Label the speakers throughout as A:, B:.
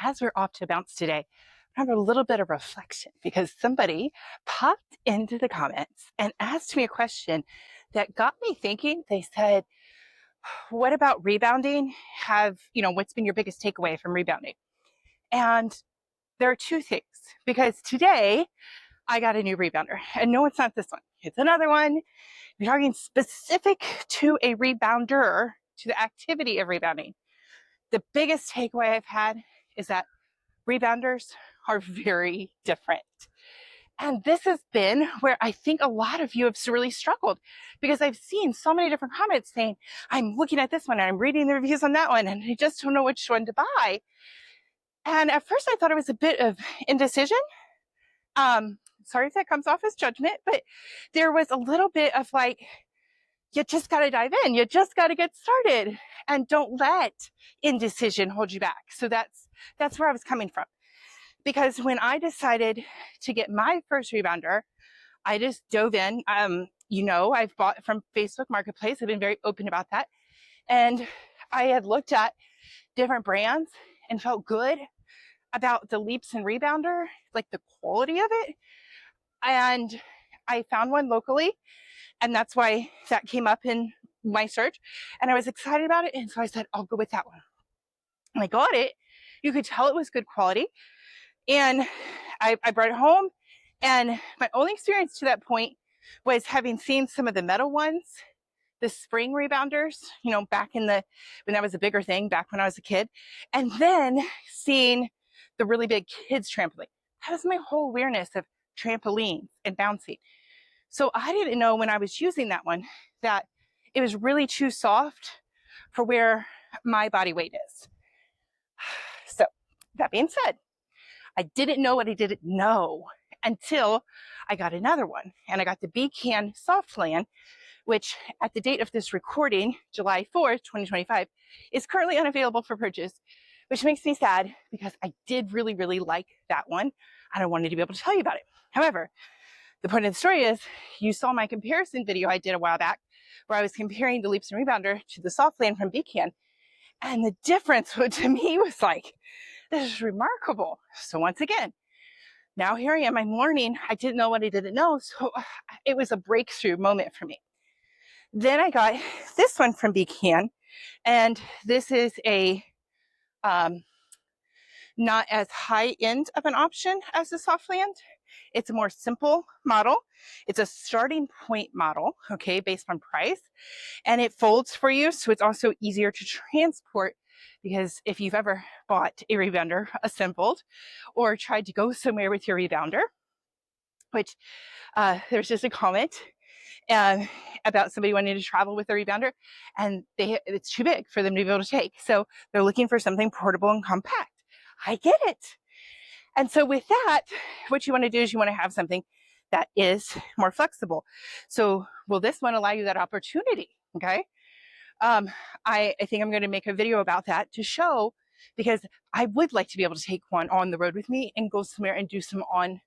A: as we're off to bounce today, I have a little bit of reflection because somebody popped into the comments and asked me a question that got me thinking. They said, what about rebounding? What's been your biggest takeaway from rebounding? And there are two things, because today I got a new rebounder, and no, it's not this one. It's another one. We're talking specific to a rebounder, to the activity of rebounding. The biggest takeaway I've had is that rebounders are very different. And this has been where I think a lot of you have really struggled, because I've seen so many different comments saying, I'm looking at this one and I'm reading the reviews on that one and I just don't know which one to buy. And at first I thought it was a bit of indecision. Sorry if that comes off as judgment, but there was a little bit of like, you just got to dive in. You just got to get started, and don't let indecision hold you back. So that's where I was coming from. Because when I decided to get my first rebounder, I just dove in. I've bought from Facebook Marketplace. I've been very open about that. And I had looked at different brands and felt good about the Leaps and Rebounder, like the quality of it. And I found one locally, and that's why that came up in my search. And I was excited about it. And so I said, I'll go with that one. And I got it. You could tell it was good quality. And I brought it home. And my only experience to that point was having seen some of the metal ones, the spring rebounders, back when that was a bigger thing, back when I was a kid. And then seeing the really big kids trampoline. That was my whole awareness of trampolines and bouncing. So I didn't know when I was using that one that it was really too soft for where my body weight is. So that being said, I didn't know what I didn't know until I got another one. And I got the B-Can Softland, which at the date of this recording, July 4th, 2025, is currently unavailable for purchase, which makes me sad because I did really, really like that one. And I wanted to be able to tell you about it. However, the point of the story is, you saw my comparison video I did a while back where I was comparing the Leaps and Rebounder to the Softland from B-Can. And the difference to me was like, this is remarkable. So once again, now here I am, I'm learning. I didn't know what I didn't know. So it was a breakthrough moment for me. Then I got this one from B-Can, and this is a not as high end of an option as the Softland. It's a more simple model. It's a starting point model, okay, based on price. And it folds for you, so it's also easier to transport, because if you've ever bought a rebounder assembled or tried to go somewhere with your rebounder, which there's just a comment about somebody wanting to travel with a rebounder, and it's too big for them to be able to take. So they're looking for something portable and compact. I get it. And so with that, what you want to do is you want to have something that is more flexible. So will this one allow you that opportunity? Okay. I think I'm going to make a video about that to show, because I would like to be able to take one on the road with me and go somewhere and do some on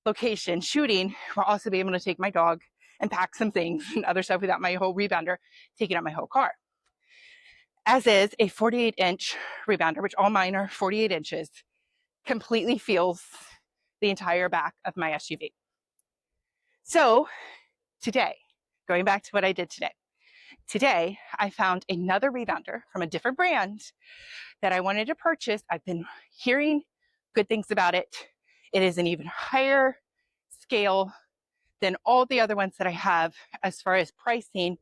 A: location shooting, while also be able to take my dog and pack some things and other stuff without my whole rebounder taking up my whole car. As is a 48-inch rebounder, which all mine are 48 inches, completely feels the entire back of my SUV. So today, going back to what I did today, I found another rebounder from a different brand that I wanted to purchase. I've been hearing good things about it. It is an even higher scale than all the other ones that I have as far as pricing,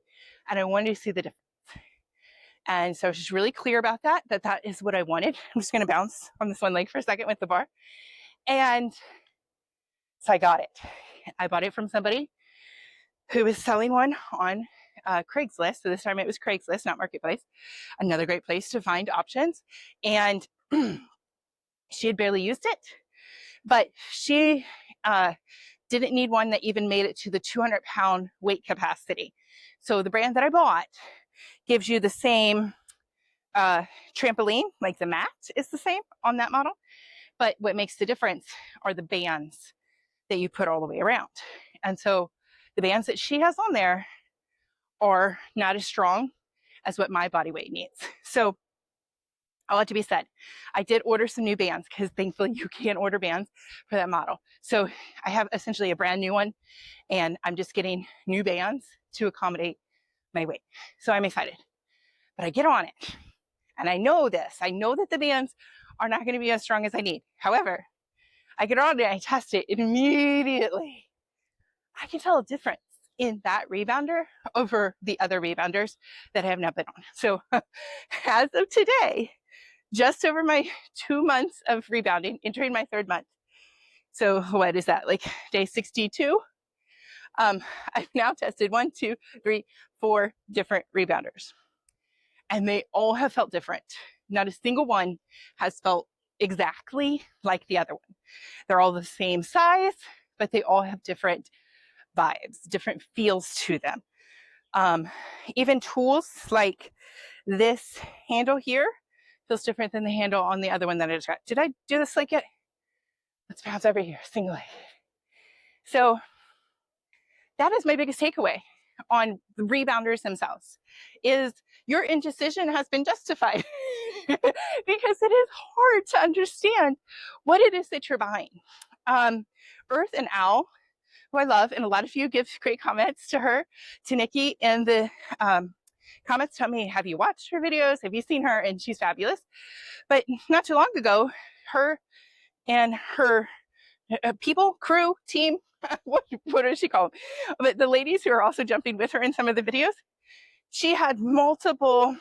A: and I wanted to see the difference. And so I was just really clear about that is what I wanted. I'm just going to bounce on this one leg for a second with the bar. And so I got it. I bought it from somebody who was selling one on Craigslist. So this time it was Craigslist, not Marketplace. Another great place to find options. And she had barely used it, but she didn't need one that even made it to the 200-pound weight capacity. So the brand that I bought gives you the same trampoline, like the mat is the same on that model. But what makes the difference are the bands that you put all the way around. And so the bands that she has on there are not as strong as what my body weight needs. So a lot to be said. I did order some new bands because thankfully you can order bands for that model. So I have essentially a brand new one, and I'm just getting new bands to accommodate my weight. So I'm excited. But I get on it, and I know this. I know that the bands are not going to be as strong as I need. However, I get on it, I test it, and immediately I can tell a difference in that rebounder over the other rebounders that I have not been on. So as of today, just over my 2 months of rebounding, entering my 3rd month. So what is that, like day 62? I've now tested 1, 2, 3, 4 different rebounders, and they all have felt different. Not a single one has felt exactly like the other one. They're all the same size, but they all have different vibes, different feels to them. Even tools like this handle here feels different than the handle on the other one that I just got. Did I do this like it? Let's bounce over here, single leg. So that is my biggest takeaway on the rebounders themselves, is your indecision has been justified because it is hard to understand what it is that you're buying. Earth and Owl, who I love, and a lot of you give great comments to her, to Nikki, in the comments tell me, have you watched her videos? Have you seen her? And she's fabulous. But not too long ago, her and her people, crew, team, what does she call them? But the ladies who are also jumping with her in some of the videos, she had multiple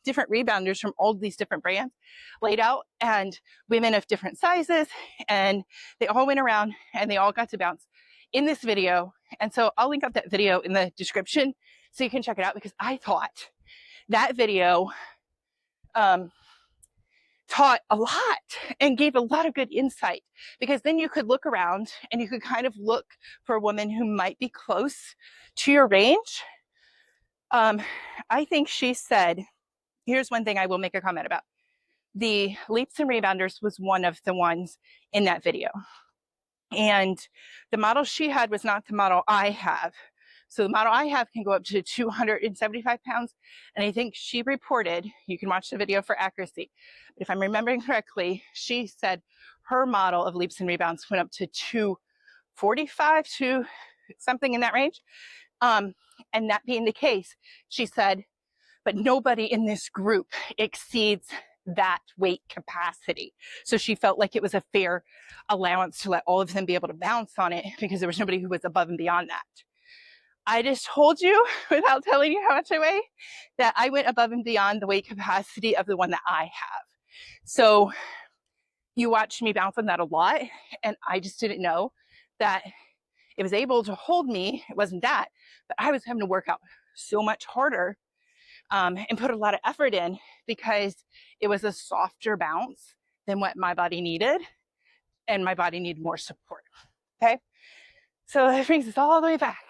A: different rebounders from all these different brands laid out, and women of different sizes, and they all went around and they all got to bounce in this video. And so I'll link up that video in the description so you can check it out, because I thought that video taught a lot and gave a lot of good insight, because then you could look around and you could kind of look for a woman who might be close to your range. I think she said, here's one thing I will make a comment about. The leaps and rebounders was one of the ones in that video. And the model she had was not the model I have. So the model I have can go up to 275 pounds. And I think she reported, you can watch the video for accuracy, but if I'm remembering correctly, she said her model of leaps and rebounds went up to 245 to something in that range. And that being the case, she said, but nobody in this group exceeds that weight capacity. So she felt like it was a fair allowance to let all of them be able to bounce on it, because there was nobody who was above and beyond that. I just told you, without telling you how much I weigh, that I went above and beyond the weight capacity of the one that I have. So you watched me bounce on that a lot, and I just didn't know that it was able to hold me. It wasn't that, but I was having to work out so much harder and put a lot of effort in, because it was a softer bounce than what my body needed, and my body needed more support. Okay, so that brings us all the way back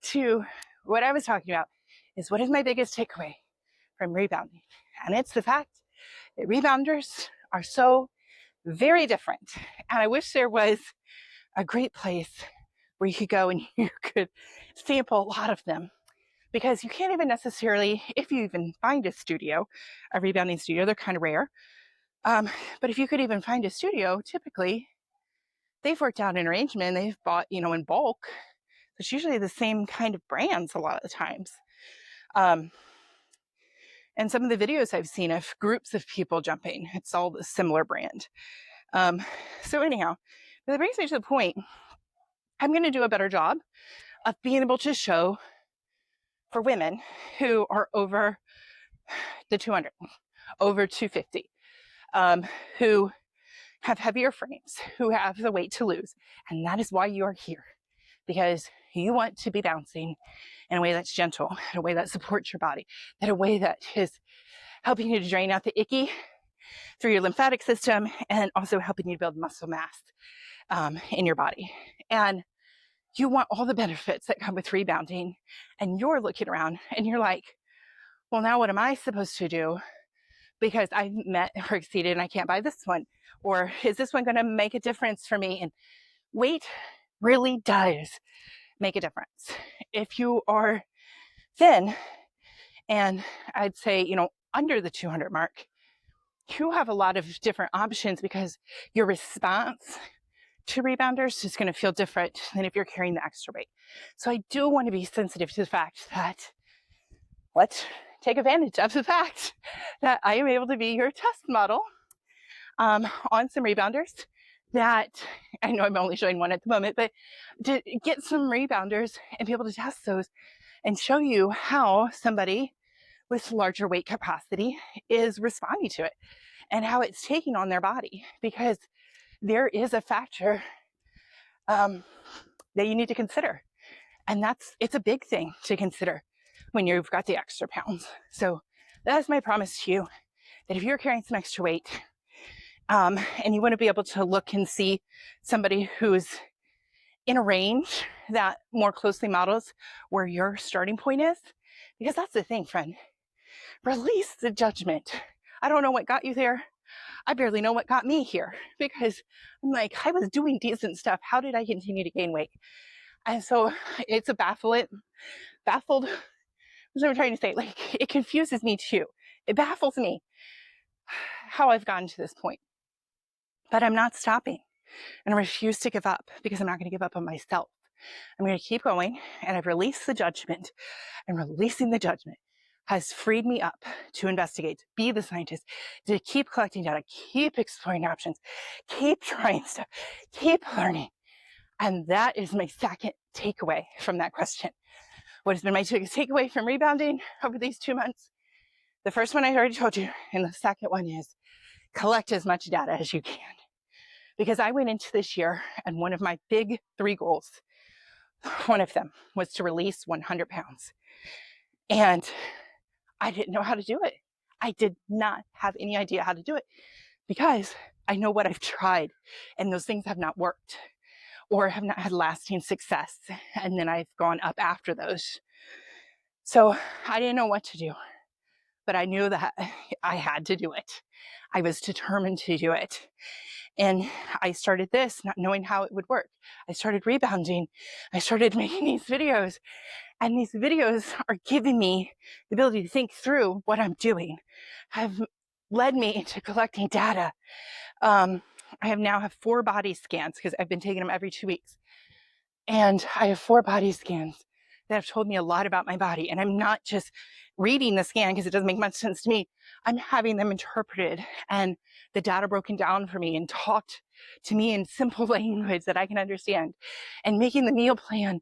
A: to what I was talking about, is what is my biggest takeaway from rebounding? And it's the fact that rebounders are so very different. And I wish there was a great place where you could go and you could sample a lot of them, because you can't even necessarily, if you even find a studio, a rebounding studio, they're kind of rare. But if you could even find a studio, typically they've worked out an arrangement, they've bought, in bulk. It's usually the same kind of brands a lot of the times. And some of the videos I've seen of groups of people jumping, it's all the similar brand. So anyhow, that brings me to the point. I'm going to do a better job of being able to show for women who are over the 200, over 250, who have heavier frames, who have the weight to lose. And that is why you are here, because you want to be bouncing in a way that's gentle, in a way that supports your body, in a way that is helping you to drain out the icky through your lymphatic system, and also helping you to build muscle mass in your body. And you want all the benefits that come with rebounding, and you're looking around and you're like, well, now what am I supposed to do? Because I met or exceeded and I can't buy this one. Or is this one going to make a difference for me? And weight really does make a difference. If you are thin, and I'd say, under the 200 mark, you have a lot of different options because your response to rebounders is going to feel different than if you're carrying the extra weight. So I do want to be sensitive to the fact that let's take advantage of the fact that I am able to be your test model on some rebounders that I know I'm only showing one at the moment, but to get some rebounders and be able to test those and show you how somebody with larger weight capacity is responding to it and how it's taking on their body, because there is a factor that you need to consider. And it's a big thing to consider when you've got the extra pounds. So that's my promise to you, that if you're carrying some extra weight and you want to be able to look and see somebody who's in a range that more closely models where your starting point is, because that's the thing, friend. Release the judgment. I don't know what got you there. I barely know what got me here, because I'm like, I was doing decent stuff. How did I continue to gain weight? And so it's a baffled, what's I'm trying to say? Like, it confuses me too. It baffles me how I've gotten to this point. But I'm not stopping, and I refuse to give up, because I'm not going to give up on myself. I'm going to keep going, and I've released the judgment, and releasing the judgment has freed me up to investigate, to be the scientist, to keep collecting data, keep exploring options, keep trying stuff, keep learning. And that is my second takeaway from that question. What has been my takeaway from rebounding over these 2 months? The first one I already told you, and the second one is collect as much data as you can. Because I went into this year, and one of my big 3 goals, one of them was to release 100 pounds. And I didn't know how to do it. I did not have any idea how to do it, because I know what I've tried, and those things have not worked or have not had lasting success. And then I've gone up after those. So I didn't know what to do, but I knew that I had to do it. I was determined to do it. And I started this not knowing how it would work. I started rebounding. I started making these videos, and these videos are giving me the ability to think through what I'm doing, have led me into collecting data. I now have 4 body scans, because I've been taking them every 2 weeks. And I have 4 body scans that have told me a lot about my body. And I'm not just reading the scan because it doesn't make much sense to me. I'm having them interpreted and the data broken down for me and talked to me in simple language that I can understand, and making the meal plan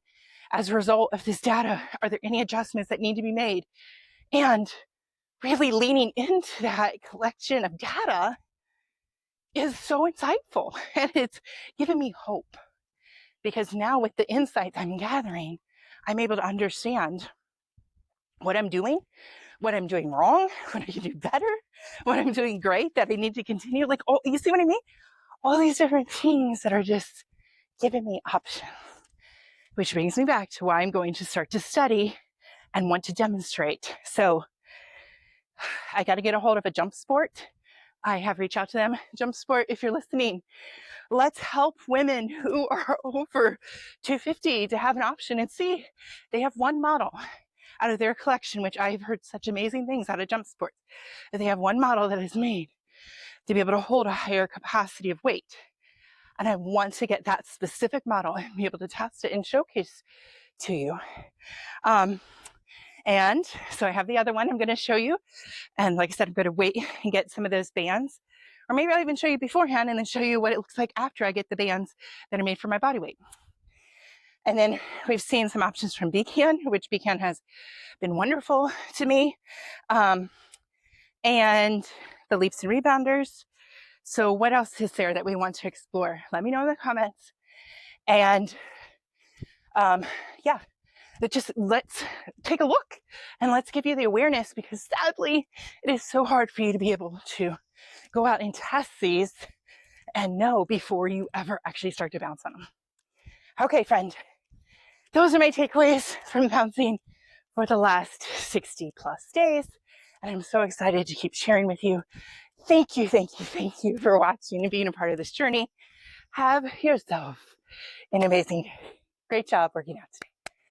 A: as a result of this data. Are there any adjustments that need to be made? And really leaning into that collection of data is so insightful, and it's given me hope, because now with the insights I'm gathering, I'm able to understand what I'm doing wrong, what I can do better, what I'm doing great that I need to continue. Like, oh, you see what I mean? All these different things that are just giving me options, which brings me back to why I'm going to start to study and want to demonstrate. So I got to get a hold of a Jump Sport. I have reached out to them. Jump Sport, if you're listening, let's help women who are over 250 to have an option and see. They have one model out of their collection, which I've heard such amazing things out of Jump Sport, that they have one model that is made to be able to hold a higher capacity of weight. And I want to get that specific model and be able to test it and showcase to you. And so I have the other one I'm going to show you. And like I said, I'm going to wait and get some of those bands. Or maybe I'll even show you beforehand and then show you what it looks like after I get the bands that are made for my body weight. And then we've seen some options from Becan, which Becan has been wonderful to me. And the leaps and rebounders. So what else is there that we want to explore? Let me know in the comments. And yeah, let's take a look and let's give you the awareness, because sadly, it is so hard for you to be able to go out and test these and know before you ever actually start to bounce on them. Okay, friend, those are my takeaways from bouncing for the last 60 plus days. And I'm so excited to keep sharing with you. Thank you for watching and being a part of this journey. Have yourself an amazing day. Great job working out today.